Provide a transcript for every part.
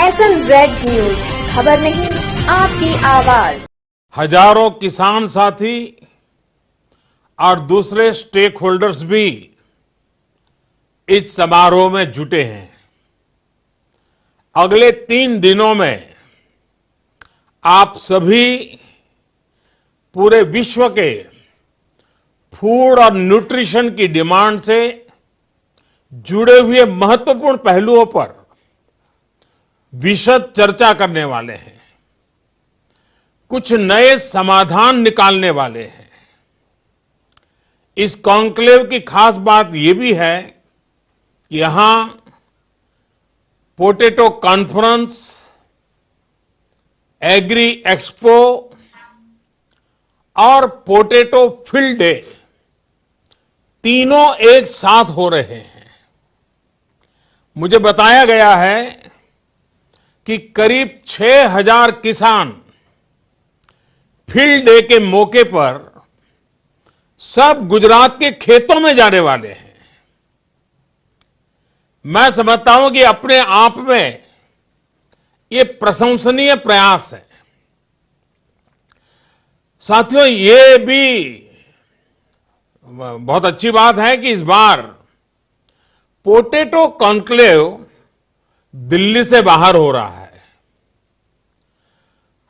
SMZ news, खबर नहीं आपकी आवाज। हजारों किसान साथी और दूसरे स्टेक होल्डर्स भी इस समारोह में जुटे हैं। अगले 3 दिनों में आप सभी पूरे विश्व के फूड और न्यूट्रिशन की डिमांड से जुड़े हुए महत्वपूर्ण पहलुओं पर विशद चर्चा करने वाले हैं, कुछ नए समाधान निकालने वाले हैं। इस कॉन्क्लेव की खास बात यह भी है कि यहां पोटैटो कॉन्फ्रेंस, एग्री एक्सपो और पोटैटो फील्ड डे तीनों एक साथ हो रहे हैं। मुझे बताया गया है कि करीब 6000 किसान फील्ड डे के मौके पर सब गुजरात के खेतों में जाने वाले हैं। मैं समझता हूं कि अपने आप में ये प्रशंसनीय प्रयास है। साथियों, ये भी बहुत अच्छी बात है कि इस बार पोटैटो कॉन्क्लेव दिल्ली से बाहर हो रहा है।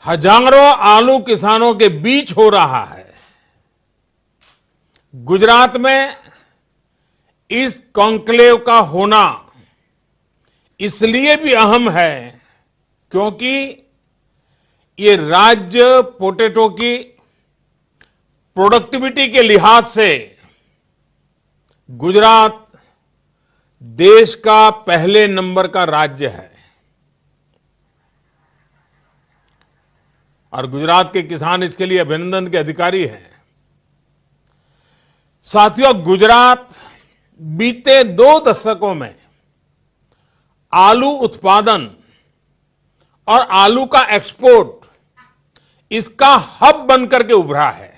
हजारों आलू किसानों के बीच हो रहा है। गुजरात में इस कॉन्क्लेव का होना इसलिए भी अहम है क्योंकि ये राज्य पोटैटो की प्रोडक्टिविटी के लिहाज से गुजरात देश का पहले नंबर का राज्य है और गुजरात के किसान इसके लिए अभिनंदन के अधिकारी हैं। साथियों, गुजरात बीते 2 दशकों में आलू उत्पादन और आलू का एक्सपोर्ट इसका हब बनकर के उभरा है।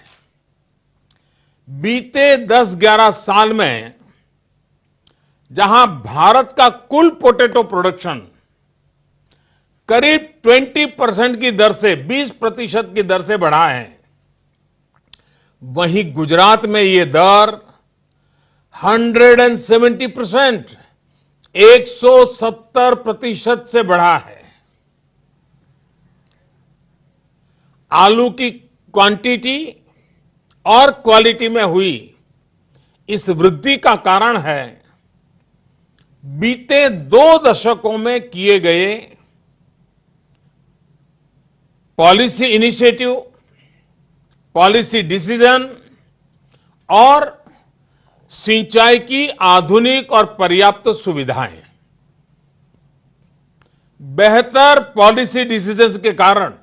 बीते 10-11 साल में जहां भारत का कुल पोटैटो प्रोडक्शन करीब 20% की दर से 20% की दर से बढ़ा है, वहीं गुजरात में ये दर 170%, 170% से बढ़ा है। आलू की क्वांटिटी और क्वालिटी में हुई इस वृद्धि का कारण है बीते 2 दशकों में किए गए पॉलिसी इनिशिएटिव, पॉलिसी डिसीजन और सिंचाई की आधुनिक और पर्याप्त सुविधाएं। बेहतर पॉलिसी डिसीजंस के कारण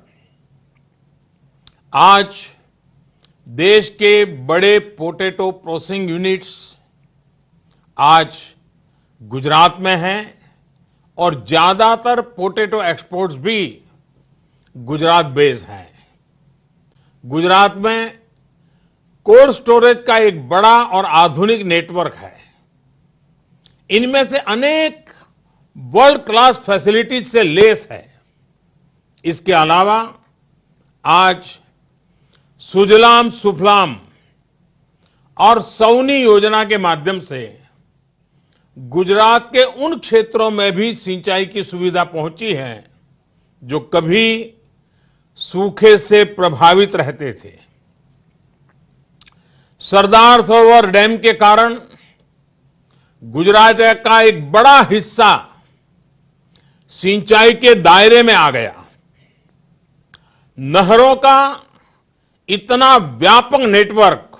आज देश के बड़े पोटैटो प्रोसेसिंग यूनिट्स आज गुजरात में हैं और ज्यादातर पोटैटो एक्सपोर्ट्स भी गुजरात बेस्ड हैं। गुजरात में कोल्ड स्टोरेज का एक बड़ा और आधुनिक नेटवर्क है। इनमें से अनेक वर्ल्ड क्लास फैसिलिटीज से लेस है। इसके अलावा आज सुजलाम सुफलाम और सौनी योजना के माध्यम से गुजरात के उन क्षेत्रों में भी सिंचाई की सुविधा पहुंची है जो कभी सूखे से प्रभावित रहते थे। सरदार सरोवर डैम के कारण गुजरात का एक बड़ा हिस्सा सिंचाई के दायरे में आ गया। नहरों का इतना व्यापक नेटवर्क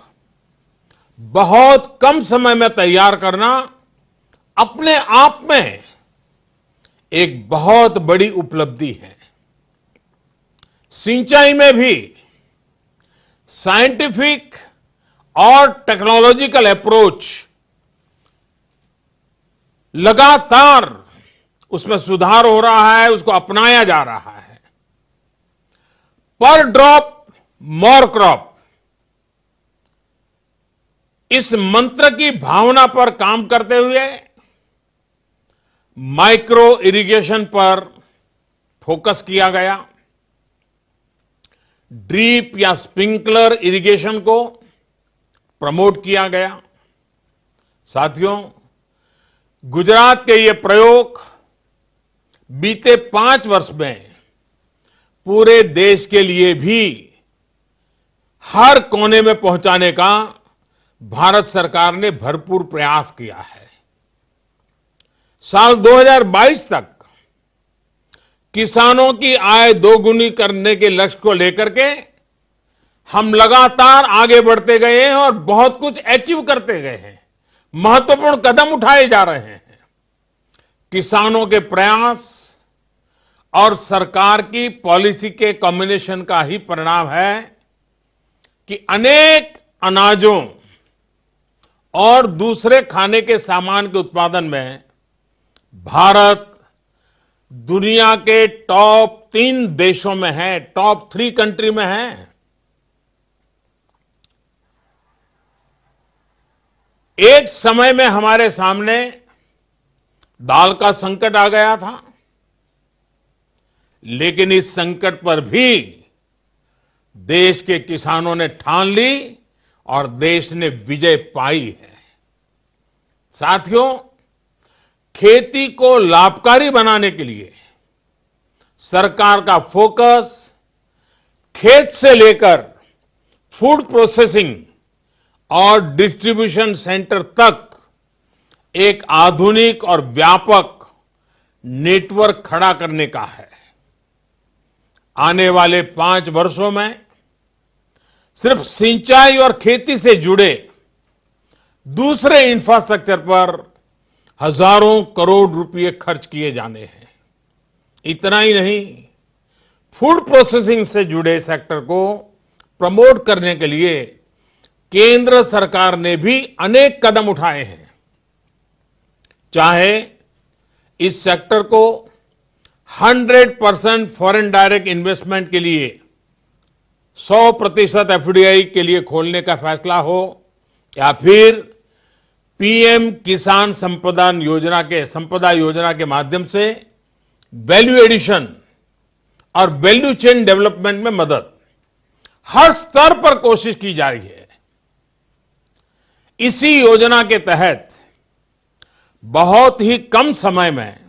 बहुत कम समय में तैयार करना अपने आप में एक बहुत बड़ी उपलब्धि है। सिंचाई में भी साइंटिफिक और टेक्नोलॉजिकल अप्रोच लगातार उसमें सुधार हो रहा है, उसको अपनाया जा रहा है। पर ड्रॉप मोर क्रॉप, इस मंत्र की भावना पर काम करते हुए माइक्रो इरिगेशन पर फोकस किया गया। ड्रीप या स्प्रिंकलर इरिगेशन को प्रमोट किया गया। साथियों, गुजरात के ये प्रयोग बीते 5 वर्ष में पूरे देश के लिए भी हर कोने में पहुंचाने का भारत सरकार ने भरपूर प्रयास किया है। साल 2022 तक किसानों की आय दोगुनी करने के लक्ष्य को लेकर के हम लगातार आगे बढ़ते गए हैं और बहुत कुछ अचीव करते गए हैं। महत्वपूर्ण कदम उठाए जा रहे हैं। किसानों के प्रयास और सरकार की पॉलिसी के कॉम्बिनेशन का ही परिणाम है कि अनेक अनाजों और दूसरे खाने के सामान के उत्पादन में भारत दुनिया के टॉप 3 देशों में है, टॉप 3 कंट्री में है। एक समय में हमारे सामने दाल का संकट आ गया था, लेकिन इस संकट पर भी देश के किसानों ने ठान ली और देश ने विजय पाई है। साथियों, खेती को लाभकारी बनाने के लिए सरकार का फोकस खेत से लेकर फूड प्रोसेसिंग और डिस्ट्रीब्यूशन सेंटर तक एक आधुनिक और व्यापक नेटवर्क खड़ा करने का है। आने वाले 5 वर्षों में सिर्फ सिंचाई और खेती से जुड़े दूसरे इंफ्रास्ट्रक्चर पर हजारों करोड़ रुपए खर्च किए जाने हैं। इतना ही नहीं, फूड प्रोसेसिंग से जुड़े सेक्टर को प्रमोट करने के लिए केंद्र सरकार ने भी अनेक कदम उठाए हैं। चाहे इस सेक्टर को 100% फॉरेन डायरेक्ट इन्वेस्टमेंट के लिए 100% एफडीआई के लिए खोलने का फैसला हो, या फिर पीएम किसान संपदा योजना के माध्यम से वैल्यू एडिशन और वैल्यू चेन डेवलपमेंट में मदद, हर स्तर पर कोशिश की जा रही है। इसी योजना के तहत बहुत ही कम समय में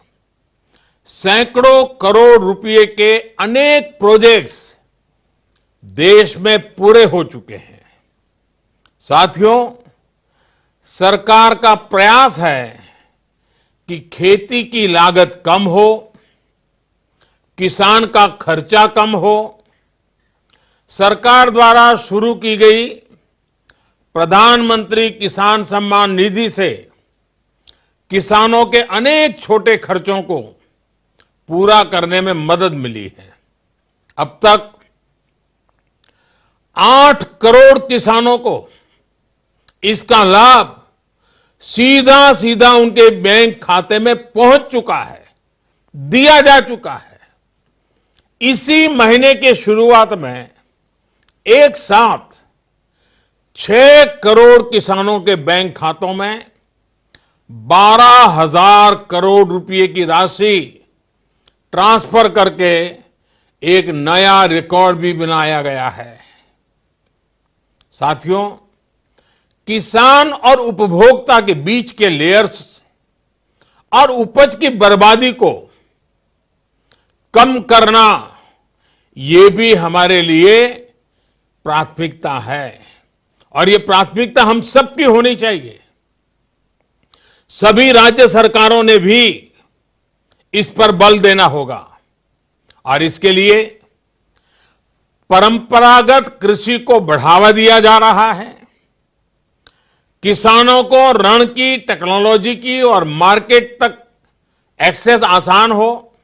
सैकड़ों करोड़ रुपए के अनेक प्रोजेक्ट्स देश में पूरे हो चुके हैं। साथियों, सरकार का प्रयास है कि खेती की लागत कम हो, किसान का खर्चा कम हो। सरकार द्वारा शुरू की गई प्रधानमंत्री किसान सम्मान निधि से किसानों के अनेक छोटे खर्चों को पूरा करने में मदद मिली है। अब तक 8 करोड़ किसानों को इसका लाभ सीधा सीधा उनके बैंक खाते में पहुंच चुका है, दिया जा चुका है। इसी महीने के शुरुआत में एक साथ 6 करोड़ किसानों के बैंक खातों में 12,000 करोड़ रुपए की राशि ट्रांसफर करके एक नया रिकॉर्ड भी बनाया गया है। साथियों, किसान और उपभोक्ता के बीच के लेयर्स और उपज की बर्बादी को कम करना, ये भी हमारे लिए प्राथमिकता है और ये प्राथमिकता हम सबकी होनी चाहिए। सभी राज्य सरकारों ने भी इस पर बल देना होगा और इसके लिए परंपरागत कृषि को बढ़ावा दिया जा रहा है। किसानों को ऋण की, टेक्नोलॉजी की और मार्केट तक एक्सेस आसान हो,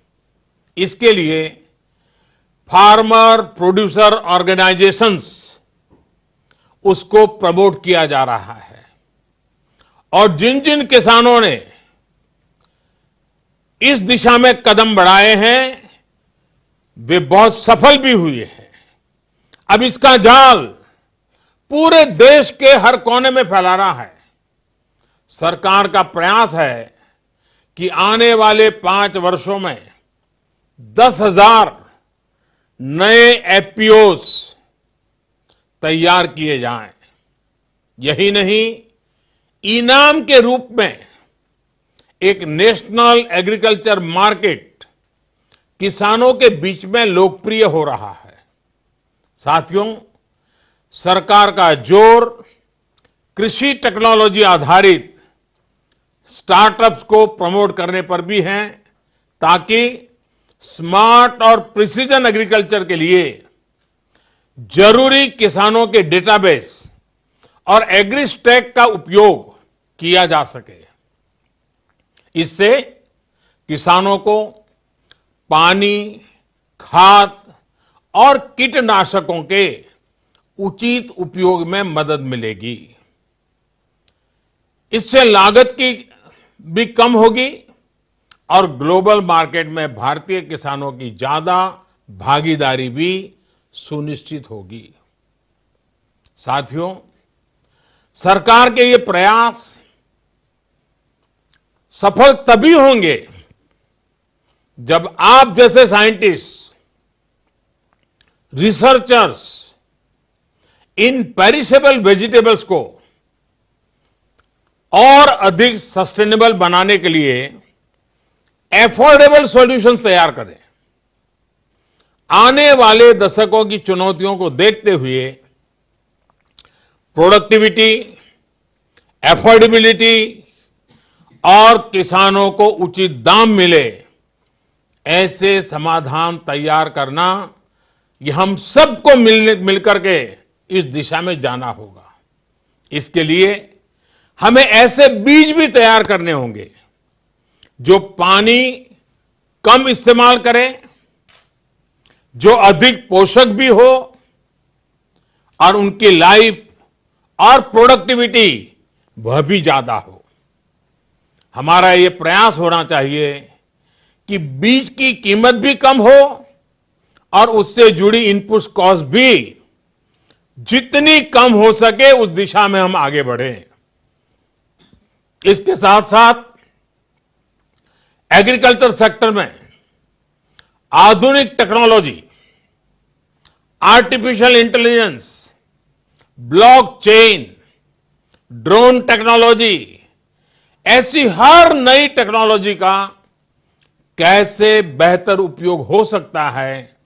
इसके लिए फार्मर प्रोड्यूसर ऑर्गेनाइजेशंस उसको प्रमोट किया जा रहा है। और जिन जिन किसानों ने इस दिशा में कदम बढ़ाए हैं, वे बहुत सफल भी हुए हैं। अब इसका जाल पूरे देश के हर कोने में फैला रहा है। सरकार का प्रयास है कि आने वाले 5 वर्षों में 10,000 नए एफपीओस तैयार किए जाएं। यही नहीं, इनाम के रूप में एक नेशनल एग्रीकल्चर मार्केट किसानों के बीच में लोकप्रिय हो रहा है। साथियों, सरकार का जोर कृषि टेक्नोलॉजी आधारित स्टार्टअप्स को प्रमोट करने पर भी है, ताकि स्मार्ट और प्रिसीजन एग्रीकल्चर के लिए जरूरी किसानों के डेटाबेस और एग्रीस्टैक का उपयोग किया जा सके। इससे किसानों को पानी, खाद और कीटनाशकों के उचित उपयोग में मदद मिलेगी। इससे लागत की भी कम होगी और ग्लोबल मार्केट में भारतीय किसानों की ज्यादा भागीदारी भी सुनिश्चित होगी। साथियों, सरकार के ये प्रयास सफल तभी होंगे जब आप जैसे साइंटिस्ट, रिसर्चर्स इन पेरिशेबल वेजिटेबल्स को और अधिक सस्टेनेबल बनाने के लिए एफोर्डेबल सॉल्यूशंस तैयार करें। आने वाले दशकों की चुनौतियों को देखते हुए प्रोडक्टिविटी, एफोर्डेबिलिटी और किसानों को उचित दाम मिले, ऐसे समाधान तैयार करना, ये हम सबको मिलकर के इस दिशा में जाना होगा। इसके लिए हमें ऐसे बीज भी तैयार करने होंगे जो पानी कम इस्तेमाल करें, जो अधिक पोषक भी हो और उनकी लाइफ और प्रोडक्टिविटी वह भी ज्यादा हो। हमारा ये प्रयास होना चाहिए कि बीज की कीमत भी कम हो और उससे जुड़ी इनपुट कॉस्ट भी जितनी कम हो सके उस दिशा में हम आगे बढ़ें। इसके साथ साथ एग्रीकल्चर सेक्टर में आधुनिक technology, artificial intelligence, blockchain, drone technology, ऐसी हर नई टेक्नोलॉजी का कैसे बेहतर उपयोग हो सकता है,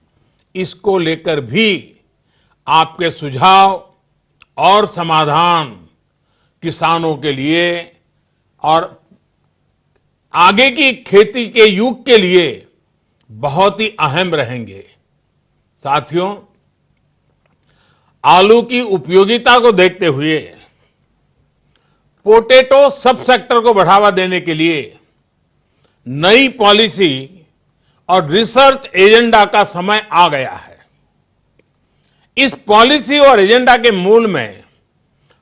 इसको लेकर भी आपके सुझाव और समाधान किसानों के लिए और आगे की खेती के युग के लिए बहुत ही अहम रहेंगे। साथियों, आलू की उपयोगिता को देखते हुए पोटैटो सब सेक्टर को बढ़ावा देने के लिए नई पॉलिसी और रिसर्च एजेंडा का समय आ गया है। इस पॉलिसी और एजेंडा के मूल में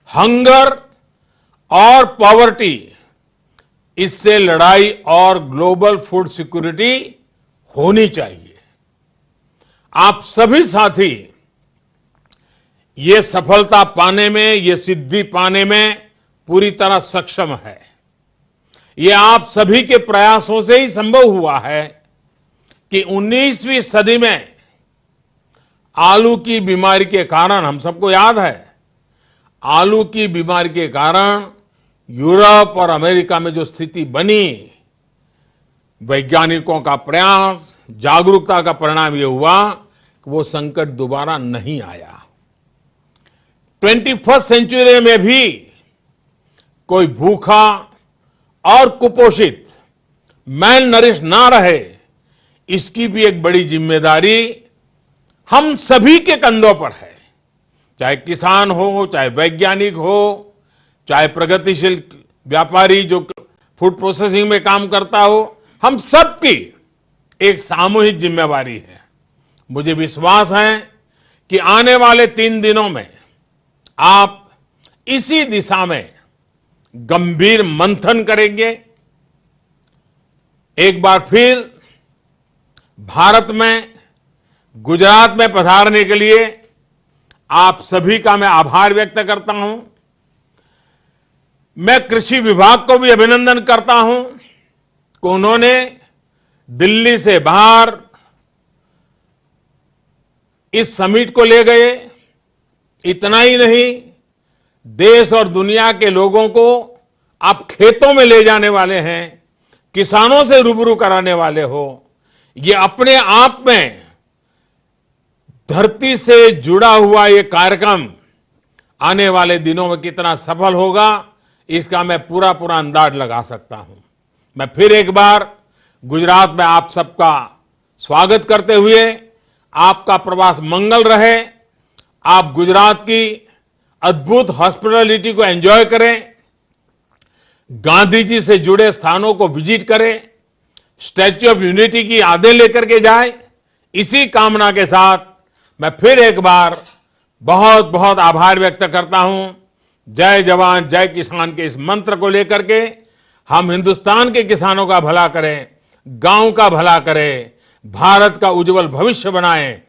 हंगर और पॉवर्टी, इससे लड़ाई और ग्लोबल फूड सिक्योरिटी होनी चाहिए। आप सभी साथी ये सफलता पाने में, ये सिद्धि पाने में पूरी तरह सक्षम है। ये आप सभी के प्रयासों से ही संभव हुआ है कि 19वीं सदी में आलू की बीमारी के कारण, हम सबको याद है, आलू की बीमारी के कारण यूरोप और अमेरिका में जो स्थिति बनी, वैज्ञानिकों का प्रयास, जागरूकता का परिणाम यह हुआ कि वो संकट दोबारा नहीं आया। 21वीं सेंचुरी में भी कोई भूखा और कुपोषित, मैल नरिश ना रहे, इसकी भी एक बड़ी जिम्मेदारी हम सभी के कंधों पर है। चाहे किसान हो, चाहे वैज्ञानिक हो, चाहे प्रगतिशील व्यापारी जो फूड प्रोसेसिंग में काम करता हो, हम सबकी एक सामूहिक जिम्मेवारी है। मुझे विश्वास है कि आने वाले 3 दिनों में आप इसी दिशा में गंभीर मंथन करेंगे। एक बार फिर भारत में, गुजरात में पधारने के लिए आप सभी का मैं आभार व्यक्त करता हूं। मैं कृषि विभाग को भी अभिनंदन करता हूं कि उन्होंने दिल्ली से बाहर इस समिट को ले गए। इतना ही नहीं, देश और दुनिया के लोगों को आप खेतों में ले जाने वाले हैं, किसानों से रूबरू कराने वाले हो। ये अपने आप में धरती से जुड़ा हुआ ये कार्यक्रम आने वाले दिनों में कितना सफल होगा, इसका मैं पूरा अंदाज लगा सकता हूं। मैं फिर एक बार गुजरात में आप सबका स्वागत करते हुए आपका प्रवास मंगल रहे। आप गुजरात की अद्भुत हॉस्पिटैलिटी को एंजॉय करें, गांधी जी से जुड़े स्थानों को विजिट करें, स्टैच्यू ऑफ यूनिटी की यादें लेकर के जाए। इसी कामना के साथ मैं फिर एक बार बहुत बहुत आभार व्यक्त करता हूं। जय जवान जय किसान के इस मंत्र को लेकर के हम हिंदुस्तान के किसानों का भला करें, गांव का भला करें, भारत का उज्जवल भविष्य बनाएं।